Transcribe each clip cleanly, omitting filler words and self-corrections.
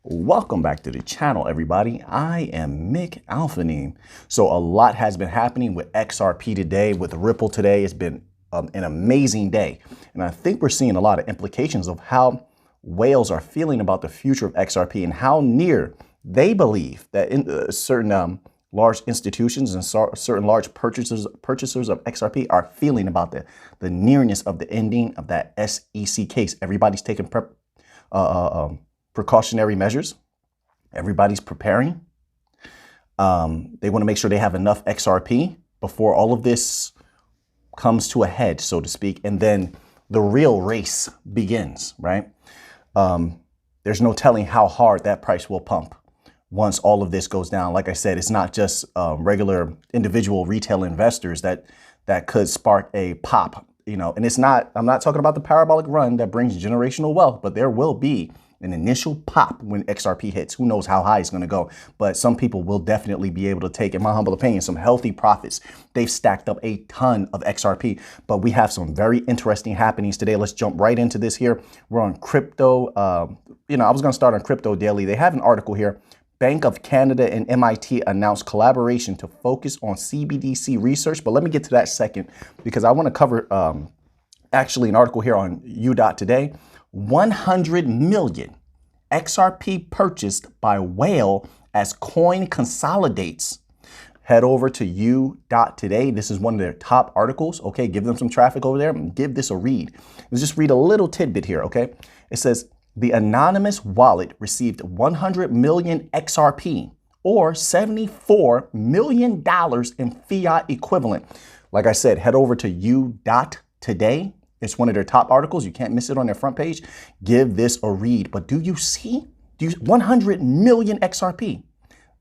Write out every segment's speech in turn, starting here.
Welcome back to the channel, everybody. I am Mick Alphanim. So a lot has been happening with XRP today, with Ripple today. It's been an amazing day. And I think we're seeing a lot of implications of how whales are feeling about the future of XRP and how near they believe that in certain large institutions and certain large purchasers of XRP are feeling about the nearness of the ending of that SEC case. Everybody's taking precautionary measures. Everybody's preparing. They want to make sure they have enough XRP before all of this comes to a head, so to speak. And then the real race begins, right? There's no telling how hard that price will pump once all of this goes down. Like I said, it's not just regular individual retail investors that could spark a pop, and it's not, I'm not talking about the parabolic run that brings generational wealth, but there will be an initial pop when XRP hits. Who knows how high it's going to go, but some people will definitely be able to take, in my humble opinion, some healthy profits. They've stacked up a ton of XRP, but we have some very interesting happenings today. Let's jump right into this here. We're on crypto. I was going to start on Crypto Daily. They have an article here. Bank of Canada and MIT announced collaboration to focus on CBDC research. But let me get to that second, because I want to cover actually an article here on U.Today. 100 million XRP purchased by whale as coin consolidates. Head over to U.Today. This is one of their top articles. Okay, give them some traffic over there and give this a read. Let's just read a little tidbit here. Okay, it says the anonymous wallet received 100 million XRP or $74 million in fiat equivalent. Like I said, head over to U.Today. It's one of their top articles. You can't miss it on their front page. Give this a read. But do you see? 100 million XRP?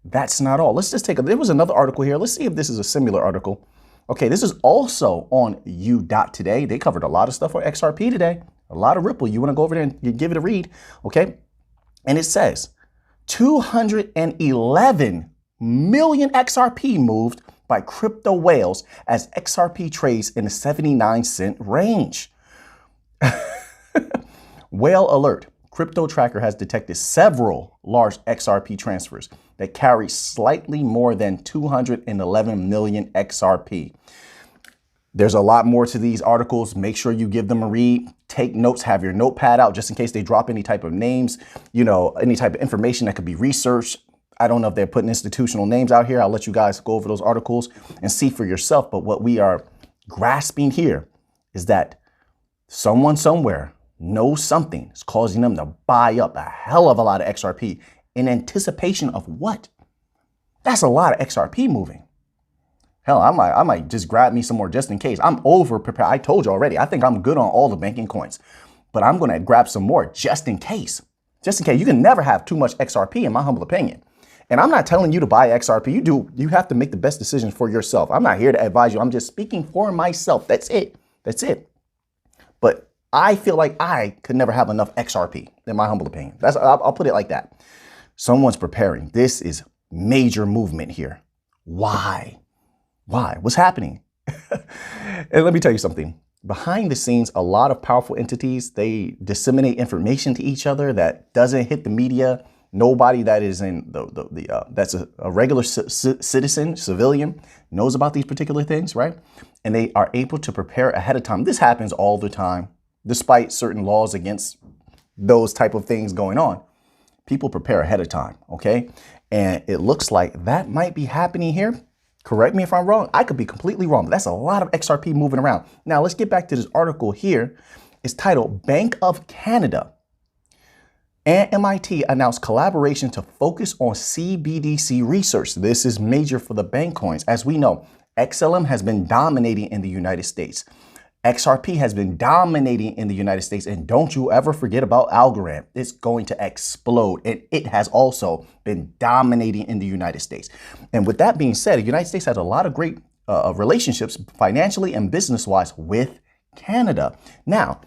That's not all. Let's just there was another article here. Let's see if this is a similar article. Okay, this is also on U.Today. They covered a lot of stuff on XRP today. A lot of Ripple. You want to go over there and give it a read. Okay. And it says 211 million XRP moved by crypto whales as XRP trades in the 79-cent range. Whale alert. Crypto tracker has detected several large XRP transfers that carry slightly more than 211 million XRP. There's a lot more to these articles. Make sure you give them a read. Take notes, have your notepad out just in case they drop any type of names, any type of information that could be researched. I don't know if they're putting institutional names out here. I'll let you guys go over those articles and see for yourself. But what we are grasping here is that someone somewhere knows something is causing them to buy up a hell of a lot of XRP in anticipation of what? That's a lot of XRP moving. Hell, I might just grab me some more just in case. I'm over prepared. I told you already. I think I'm good on all the banking coins, but I'm going to grab some more just in case. Just in case. You can never have too much XRP, in my humble opinion. And I'm not telling you to buy XRP. You have to make the best decision for yourself. I'm not here to advise you. I'm just speaking for myself. That's it. That's it. But I feel like I could never have enough XRP, in my humble opinion. I'll put it like that. Someone's preparing. This is major movement here. Why? Why? What's happening? And let me tell you something. Behind the scenes, a lot of powerful entities, they disseminate information to each other that doesn't hit the media. Nobody that is in that's a regular citizen, civilian, knows about these particular things, right? And they are able to prepare ahead of time. This happens all the time, despite certain laws against those type of things going on. People prepare ahead of time, okay? And it looks like that might be happening here. Correct me if I'm wrong. I could be completely wrong, but that's a lot of XRP moving around. Now, let's get back to this article here. It's titled Bank of Canada and MIT announced collaboration to focus on CBDC research. This is major for the bank coins. As we know, XLM has been dominating in the United States. XRP has been dominating in the United States. And don't you ever forget about Algorand. It's going to explode. And it has also been dominating in the United States. And with that being said, the United States has a lot of great relationships financially and business-wise with Canada. Now,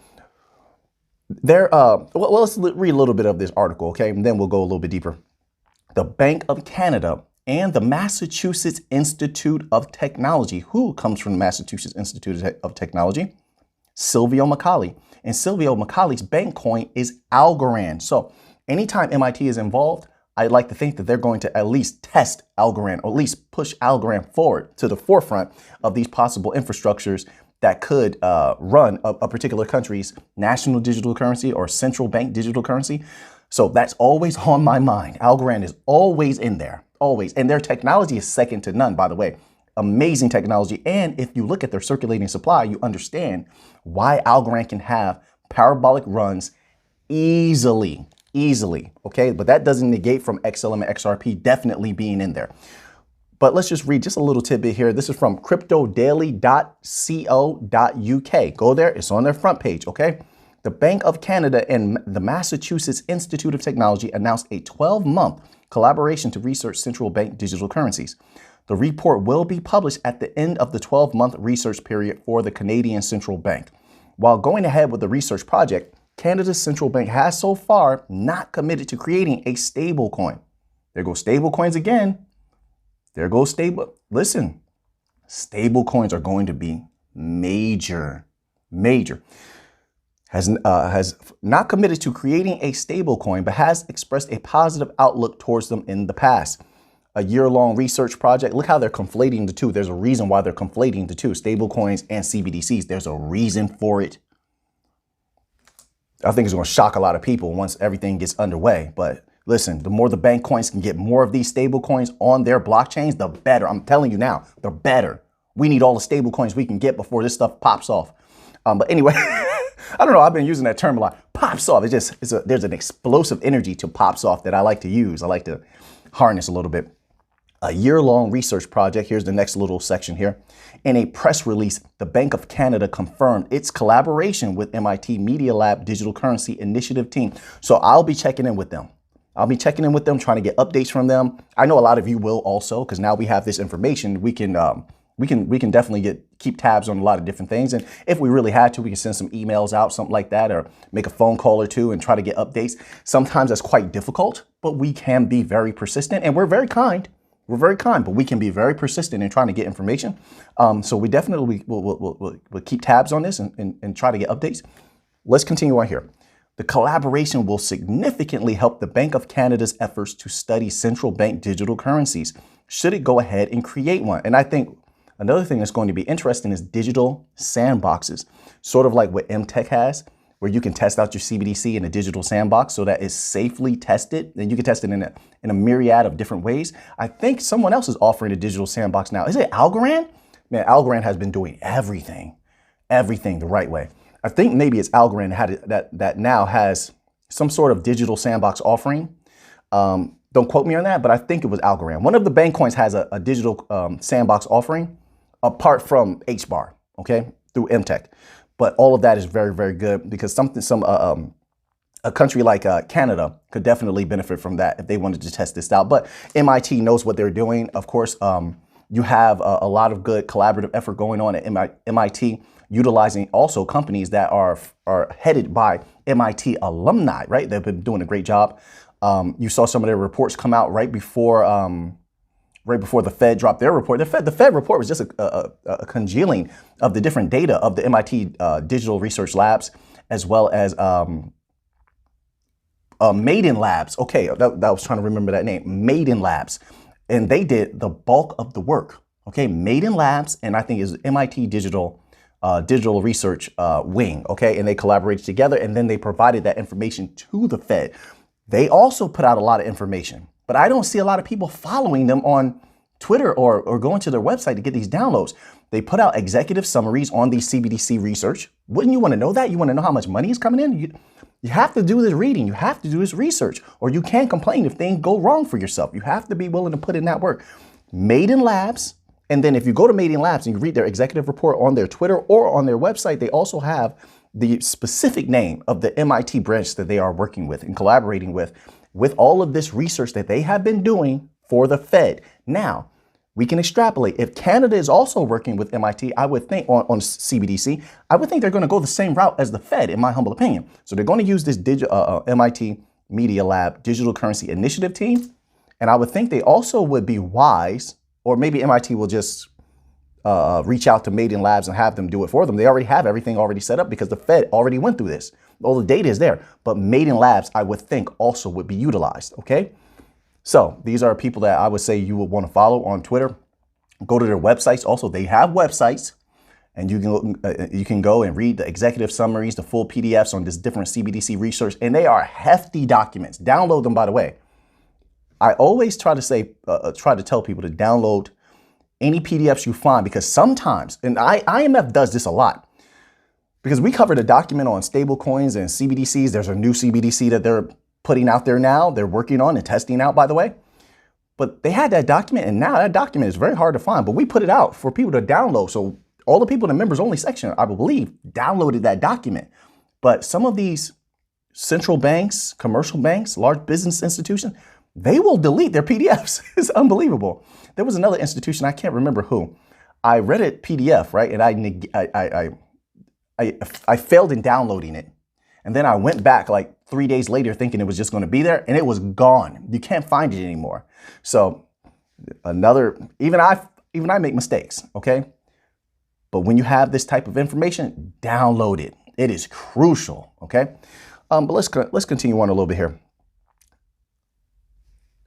let's read a little bit of this article, okay? And then we'll go a little bit deeper. The Bank of Canada and the Massachusetts Institute of Technology. Who comes from the Massachusetts Institute of Technology? Silvio McCauley. And Silvio McCauley's bank coin is Algorand. So Anytime MIT is involved, I'd like to think that they're going to at least test Algorand, or at least push Algorand forward to the forefront of these possible infrastructures that could run a particular country's national digital currency or central bank digital currency. So that's always on my mind. Algorand is always in there, always. And their technology is second to none, by the way. Amazing technology. And if you look at their circulating supply, you understand why Algorand can have parabolic runs easily. Okay, but that doesn't negate from XLM and XRP definitely being in there. But let's just read just a little tidbit here. This is from cryptodaily.co.uk. Go there, it's on their front page, okay? The Bank of Canada and the Massachusetts Institute of Technology announced a 12-month collaboration to research central bank digital currencies. The report will be published at the end of the 12-month research period for the Canadian Central Bank. While going ahead with the research project, Canada's central bank has so far not committed to creating a stable coin. There go stable coins again. There goes stable. Listen, stable coins are going to be major. Has not committed to creating a stable coin, but has expressed a positive outlook towards them in the past. A year-long research project. Look how they're conflating the two. There's a reason why they're conflating the two, stable coins and CBDCs. There's a reason for it. I think it's going to shock a lot of people once everything gets underway. But listen, the more the bank coins can get more of these stable coins on their blockchains, the better. I'm telling you now, the better. We need all the stable coins we can get before this stuff pops off. But anyway, I don't know. I've been using that term a lot. Pops off. There's an explosive energy to pops off that I like to use. I like to harness a little bit. A year-long research project. Here's the next little section here. In a press release, the Bank of Canada confirmed its collaboration with MIT Media Lab Digital Currency Initiative team. So I'll be checking in with them. Trying to get updates from them. I know a lot of you will also, because now we have this information. We can definitely keep tabs on a lot of different things. And if we really had to, we can send some emails out, something like that, or make a phone call or two and try to get updates. Sometimes that's quite difficult, but we can be very persistent, and we're very kind. But we can be very persistent in trying to get information. So we definitely will keep tabs on this and try to get updates. Let's continue on here. The collaboration will significantly help the Bank of Canada's efforts to study central bank digital currencies, should it go ahead and create one. And I think another thing that's going to be interesting is digital sandboxes, sort of like what MTech has, where you can test out your CBDC in a digital sandbox so that it's safely tested. And you can test it in a myriad of different ways. I think someone else is offering a digital sandbox now. Is it Algorand? Man, Algorand has been doing everything the right way. I think maybe it's Algorand that now has some sort of digital sandbox offering. Don't quote me on that, but I think it was Algorand. One of the bank coins has a digital sandbox offering apart from HBAR, okay, through MTech. But all of that is very, very good because a country like Canada could definitely benefit from that if they wanted to test this out. But MIT knows what they're doing. Of course, you have a lot of good collaborative effort going on at MIT, utilizing also companies that are headed by MIT alumni, right? They've been doing a great job. You saw some of their reports come out right before the Fed dropped their report. The Fed report was just a congealing of the different data of the MIT digital research labs, as well as Maiden Labs. Okay, that was trying to remember that name, Maiden Labs. And they did the bulk of the work. Okay, Maiden Labs, and I think is MIT digital research wing. Okay, and they collaborated together, and then they provided that information to the Fed. They also put out a lot of information, but I don't see a lot of people following them on Twitter or going to their website to get these downloads. They put out executive summaries on these CBDC research. Wouldn't you want to know that? You want to know how much money is coming in? You have to do this reading. You have to do this research, or you can't complain if things go wrong for yourself. You have to be willing to put in that work. Maiden Labs. And then if you go to Maiden Labs and you read their executive report on their Twitter or on their website, they also have the specific name of the MIT branch that they are working with and collaborating with all of this research that they have been doing for the Fed. Now, we can extrapolate. If Canada is also working with MIT, I would think on CBDC, I would think they're going to go the same route as the Fed, in my humble opinion. So they're going to use this MIT Media Lab Digital Currency Initiative team. And I would think they also would be wise, or maybe MIT will just reach out to Maiden Labs and have them do it for them. They already have everything already set up because the Fed already went through this. All the data is there, but Made in Labs, I would think, also would be utilized, okay? So these are people that I would say you would want to follow on Twitter. Go to their websites. Also, they have websites, and you can go and read the executive summaries, the full PDFs on this different CBDC research, and they are hefty documents. Download them, by the way. I always try to tell people to download any PDFs you find, because sometimes, and IMF does this a lot, because we covered a document on stable coins and CBDCs. There's a new CBDC that they're putting out there now. They're working on and testing out, by the way. But they had that document, and now that document is very hard to find. But we put it out for people to download. So all the people in the members only section, I believe, downloaded that document. But some of these central banks, commercial banks, large business institutions, they will delete their PDFs. It's unbelievable. There was another institution, I can't remember who. I read it PDF, right? And I failed in downloading it. And then I went back like 3 days later thinking it was just going to be there, and it was gone. You can't find it anymore. So even I make mistakes, okay? But when you have this type of information, download it. It is crucial, okay? But let's continue on a little bit here.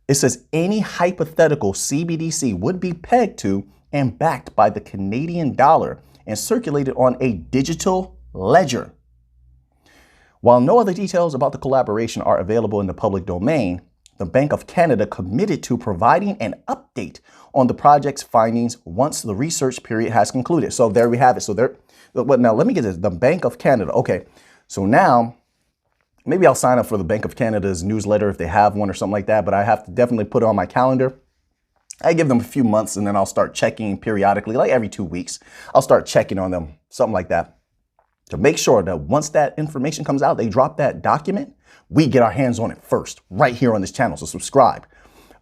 It says any hypothetical CBDC would be pegged to and backed by the Canadian dollar and circulated on a digital ledger. While no other details about the collaboration are available in the public domain, the Bank of Canada committed to providing an update on the project's findings once the research period has concluded. So there we have it. Now let me get this. The Bank of Canada. Okay, so now maybe I'll sign up for the Bank of Canada's newsletter if they have one or something like that, but I have to definitely put it on my calendar. I give them a few months and then I'll start checking periodically, like every 2 weeks. I'll start checking on them, something like that, to make sure that once that information comes out, they drop that document, we get our hands on it first, right here on this channel. So subscribe.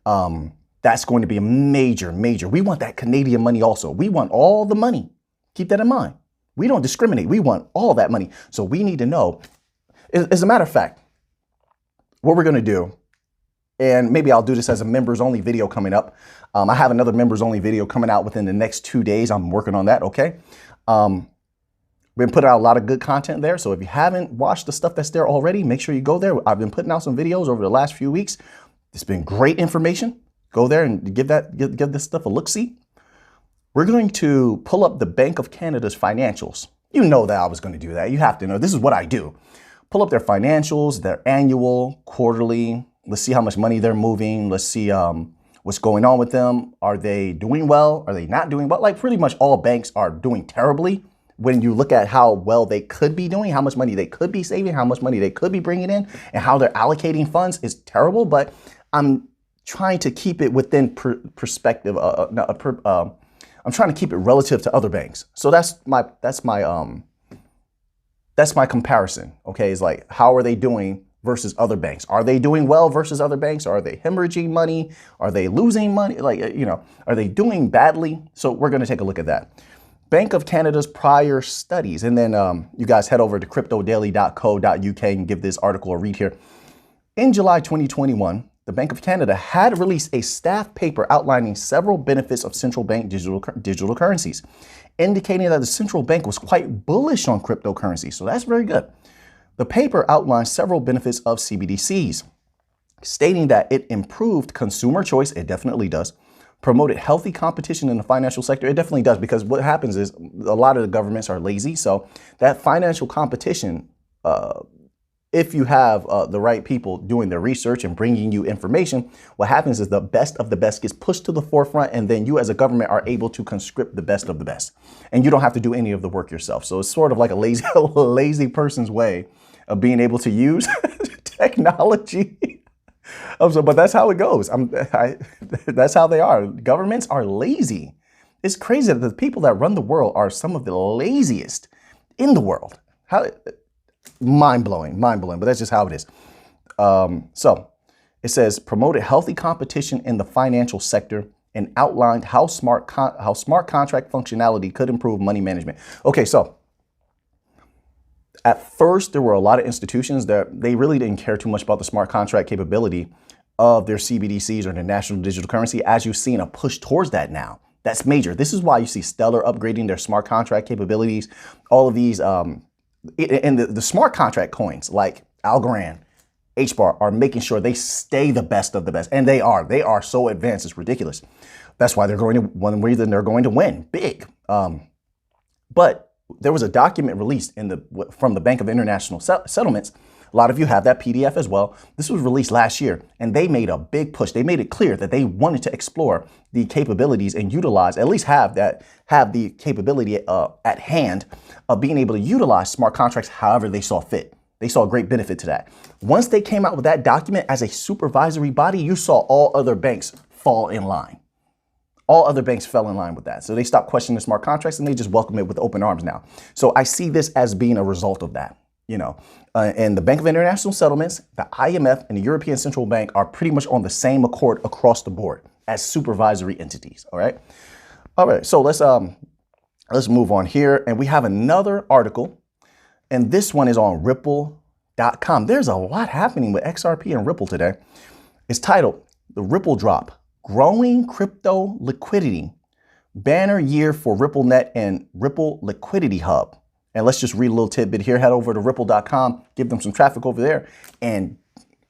That's going to be a major. We want that Canadian money also. We want all the money. Keep that in mind. We don't discriminate. We want all that money. So we need to know. As a matter of fact, what we're going to do, and maybe I'll do this as a members only video coming up. I have another members only video coming out within the next 2 days. I'm working on that. Okay. Been putting out a lot of good content there. So if you haven't watched the stuff that's there already, make sure you go there. I've been putting out some videos over the last few weeks. It's been great information. Go there and give this stuff a look-see. We're going to pull up the Bank of Canada's financials. You know that I was going to do that. You have to know. This is what I do. Pull up their financials, their annual, quarterly. Let's see how much money they're moving. Let's see what's going on with them. Are they doing well? Are they not doing well? Like pretty much all banks are doing terribly. When you look at how well they could be doing, how much money they could be saving, how much money they could be bringing in, and how they're allocating funds is terrible. But I'm trying to keep it within perspective. I'm trying to keep it relative to other banks. So that's my comparison. Okay, is like, how are they doing versus other banks? Are they doing well versus other banks? Are they hemorrhaging money? Are they losing money? Like, are they doing badly? So we're going to take a look at that. Bank of Canada's prior studies. And then you guys head over to cryptodaily.co.uk and give this article a read here. In July 2021, the Bank of Canada had released a staff paper outlining several benefits of central bank digital currencies, indicating that the central bank was quite bullish on cryptocurrency. So that's very good. The paper outlined several benefits of CBDCs, stating that it improved consumer choice. It definitely does. Promoted healthy competition in the financial sector. It definitely does, because what happens is a lot of the governments are lazy. So that financial competition, if you have the right people doing their research and bringing you information, what happens is the best of the best gets pushed to the forefront, and then you as a government are able to conscript the best of the best. And you don't have to do any of the work yourself. So it's sort of like a lazy person's way of being able to use technology. But that's how it goes. That's how they are. Governments are lazy. It's crazy that the people that run the world are some of the laziest in the world. Mind-blowing, but that's just how it is. So it says promoted healthy competition in the financial sector and outlined how smart contract functionality could improve money management. Okay, so at first, there were a lot of institutions that they really didn't care too much about the smart contract capability of their CBDCs or their national digital currency. As you've seen a push towards that now, that's major. This is why you see Stellar upgrading their smart contract capabilities. All of these and the smart contract coins like Algorand, HBAR are making sure they stay the best of the best. And they are so advanced. It's ridiculous. That's why they're going to, one reason they're going to win big. But there was a document released from the Bank of International Settlements. A lot of you have that PDF as well. This was released last year, and they made a big push. They made it clear that they wanted to explore the capabilities and utilize, at least have the capability at hand of being able to utilize smart contracts however they saw fit. They saw a great benefit to that. Once they came out with that document as a supervisory body, you saw all other banks fall in line. All other banks fell in line with that. So they stopped questioning the smart contracts and they just welcome it with open arms now. So I see this as being a result of that. And the Bank of International Settlements, the IMF, and the European Central Bank are pretty much on the same accord across the board as supervisory entities. All right. So let's move on here. And we have another article, and this one is on Ripple.com. There's a lot happening with XRP and Ripple today. It's titled "The Ripple Drop: Growing Crypto Liquidity. Banner Year for RippleNet and Ripple Liquidity Hub." And let's just read a little tidbit here. Head over to Ripple.com, give them some traffic over there, and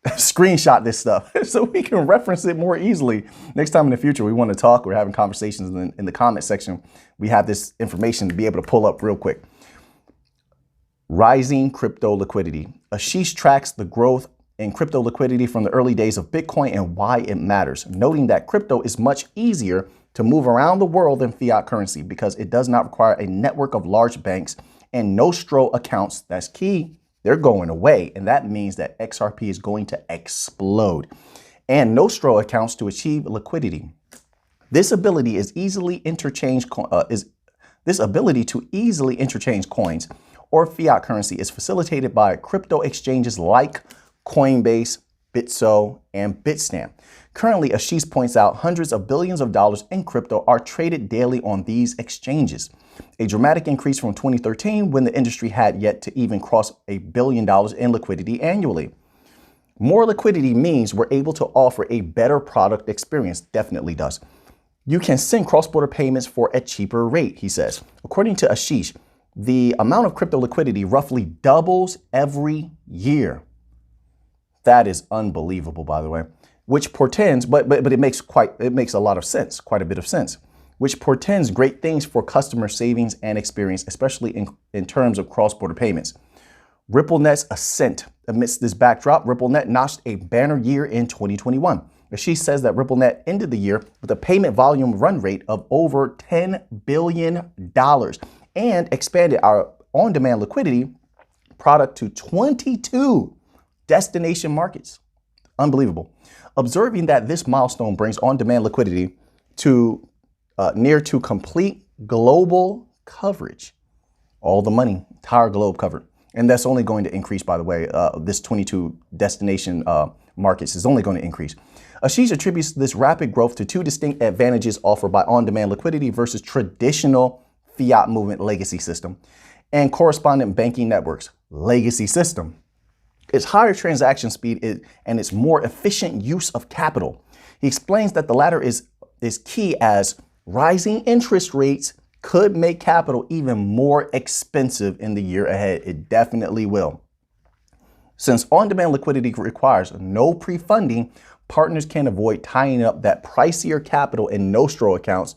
screenshot this stuff so we can reference it more easily. Next time in the future, we want to talk, we're having conversations in the comment section. We have this information to be able to pull up real quick. Rising crypto liquidity. Ashish tracks the growth in crypto liquidity from the early days of Bitcoin and why it matters, noting that crypto is much easier to move around the world than fiat currency because it does not require a network of large banks and Nostro accounts. That's key. They're going away. And that means that XRP is going to explode. And Nostro accounts to achieve liquidity. This ability to easily interchange coins or fiat currency is facilitated by crypto exchanges like Coinbase, Bitso, and Bitstamp. Currently, Ashish points out hundreds of billions of dollars in crypto are traded daily on these exchanges, a dramatic increase from 2013 when the industry had yet to even cross $1 billion in liquidity annually. More liquidity means we're able to offer a better product experience. Definitely does. You can send cross-border payments for a cheaper rate, he says. According to Ashish, the amount of crypto liquidity roughly doubles every year. That is unbelievable, by the way, which portends, but it makes a lot of sense, quite a bit of sense, which portends great things for customer savings and experience, especially in terms of cross-border payments. RippleNet's ascent. Amidst this backdrop, RippleNet notched a banner year in 2021. She says that RippleNet ended the year with a payment volume run rate of over $10 billion and expanded our on-demand liquidity product to 22 destination markets. Unbelievable. Observing that this milestone brings on-demand liquidity to near to complete global coverage. All the money, entire globe covered. And that's only going to increase, by the way. This 22 destination markets is only going to increase. Ashish attributes this rapid growth to two distinct advantages offered by on-demand liquidity versus traditional fiat movement legacy system and correspondent banking networks legacy system. Its higher transaction speed and its more efficient use of capital. He explains that the latter is key as rising interest rates could make capital even more expensive in the year ahead. It definitely will. Since on-demand liquidity requires no pre-funding, partners can avoid tying up that pricier capital in Nostro accounts,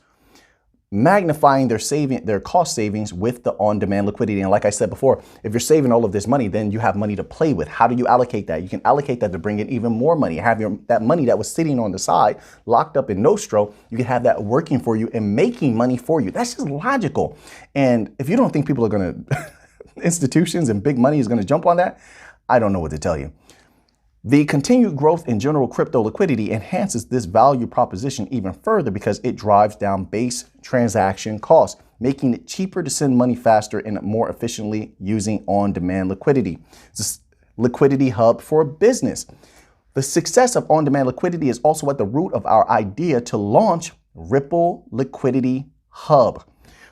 magnifying their cost savings with the on-demand liquidity. And like I said before, if you're saving all of this money, then you have money to play with. How do you allocate that? You can allocate that to bring in even more money. Have that money that was sitting on the side, locked up in Nostro, you can have that working for you and making money for you. That's just logical. And if you don't think people are going to, institutions and big money is going to jump on that, I don't know what to tell you. The continued growth in general crypto liquidity enhances this value proposition even further because it drives down base transaction costs, making it cheaper to send money faster and more efficiently using on-demand liquidity. It's a liquidity hub for business. The success of on-demand liquidity is also at the root of our idea to launch Ripple Liquidity Hub.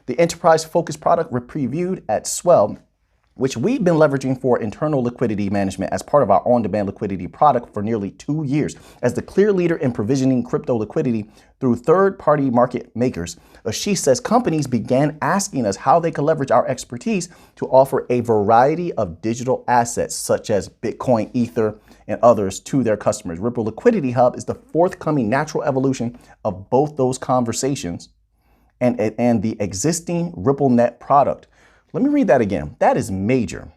The enterprise-focused product previewed at Swell which we've been leveraging for internal liquidity management as part of our on-demand liquidity product for nearly 2 years. As the clear leader in provisioning crypto liquidity through third-party market makers, Ashish says companies began asking us how they could leverage our expertise to offer a variety of digital assets such as Bitcoin, Ether, and others to their customers. Ripple Liquidity Hub is the forthcoming natural evolution of both those conversations and the existing RippleNet product. Let me read that again. That is major.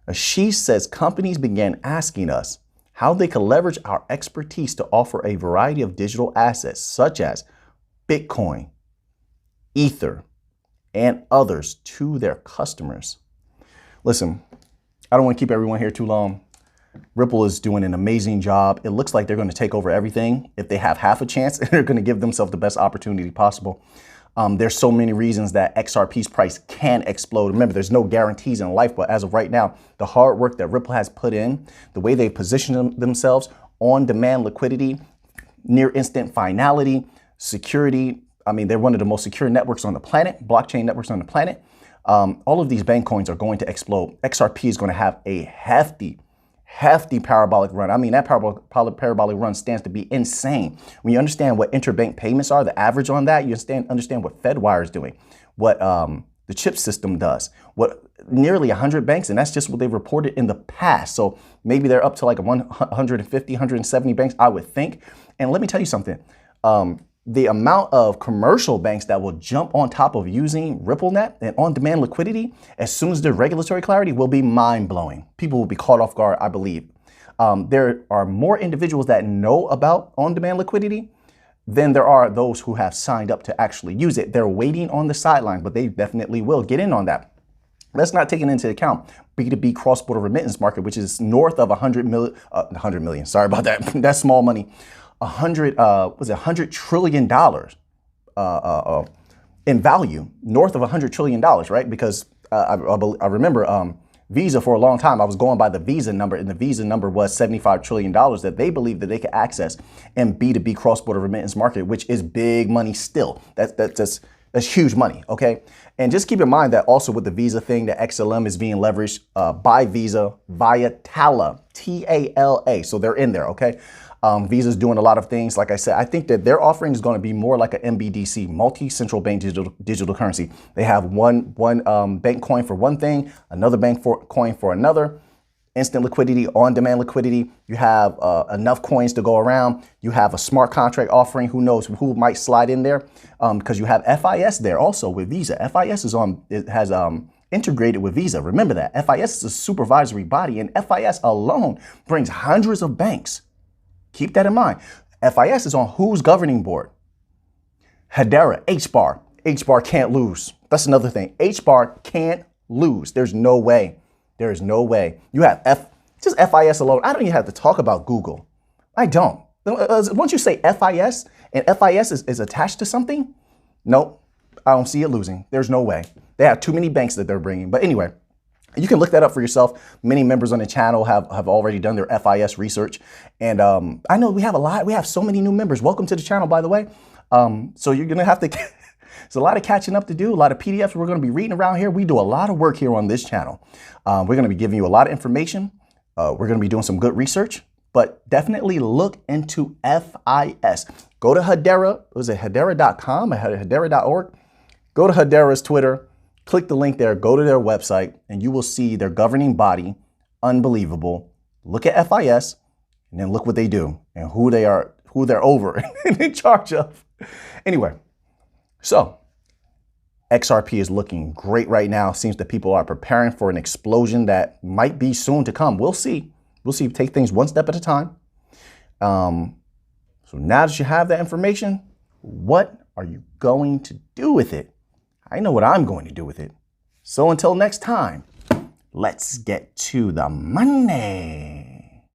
Ashish says companies began asking us how they could leverage our expertise to offer a variety of digital assets such as Bitcoin, Ether, and others to their customers. Listen, I don't want to keep everyone here too long. Ripple is doing an amazing job. It looks like they're going to take over everything. If they have half a chance, they're going to give themselves the best opportunity possible. There's so many reasons that XRP's price can explode. Remember, there's no guarantees in life, but as of right now, the hard work that Ripple has put in, the way they position themselves, on-demand liquidity, near instant finality, security. I mean, they're one of the most secure networks on the planet, blockchain networks on the planet. All of these bank coins are going to explode. XRP is going to have a hefty parabolic run. I mean, that parabolic run stands to be insane. When you understand what interbank payments are, the average on that, you understand what FedWire is doing, what the chip system does, what nearly 100 banks, and that's just what they've reported in the past. So maybe they're up to like 150, 170 banks, I would think. And let me tell you something. The amount of commercial banks that will jump on top of using RippleNet and on-demand liquidity as soon as there's regulatory clarity will be mind-blowing. People will be caught off guard, I believe. There are more individuals that know about on-demand liquidity than there are those who have signed up to actually use it. They're waiting on the sideline, but they definitely will get in on that. Let's not take into account B2B cross-border remittance market, which is north of 100 million. Sorry about that. That's small money. $100 trillion in value, north of $100 trillion, right? Because I remember Visa for a long time, I was going by the Visa number, and the Visa number was $75 trillion that they believe that they could access in B2B cross-border remittance market, which is big money still. That's huge money, okay? And just keep in mind that also with the Visa thing, that XLM is being leveraged by Visa via Tala, T-A-L-A. So they're in there, okay? Visa's doing a lot of things. Like I said, I think that their offering is going to be more like a MBDC, multi-central bank digital currency. They have one bank coin for one thing, another bank coin for another. Instant liquidity, on-demand liquidity. You have enough coins to go around. You have a smart contract offering. Who knows who might slide in there? Because you have FIS there also with Visa. FIS has integrated with Visa. Remember that. FIS is a supervisory body, and FIS alone brings hundreds of banks. Keep that in mind. FIS is on whose governing board? Hedera, HBAR. HBAR can't lose. That's another thing. HBAR can't lose. There's no way. There is no way. You have just FIS alone. I don't even have to talk about Google. I don't. Once you say FIS and FIS is attached to something, nope, I don't see it losing. There's no way. They have too many banks that they're bringing. But anyway, you can look that up for yourself. Many members on the channel have already done their FIS research. And I know we have so many new members. Welcome to the channel, by the way. So you're going to have to, there's a lot of catching up to do, a lot of PDFs we're going to be reading around here. We do a lot of work here on this channel. We're going to be giving you a lot of information. We're going to be doing some good research, but definitely look into FIS. Go to Hedera. Was it Hedera.com or Hedera.org? Go to Hedera's Twitter. Click the link there, go to their website, and you will see their governing body. Unbelievable. Look at FIS, and then look what they do and who they're over and in charge of. Anyway, so XRP is looking great right now. Seems that people are preparing for an explosion that might be soon to come. We'll see. We'll see. Take things one step at a time. So now that you have that information, what are you going to do with it? I know what I'm going to do with it. So until next time, let's get to the money.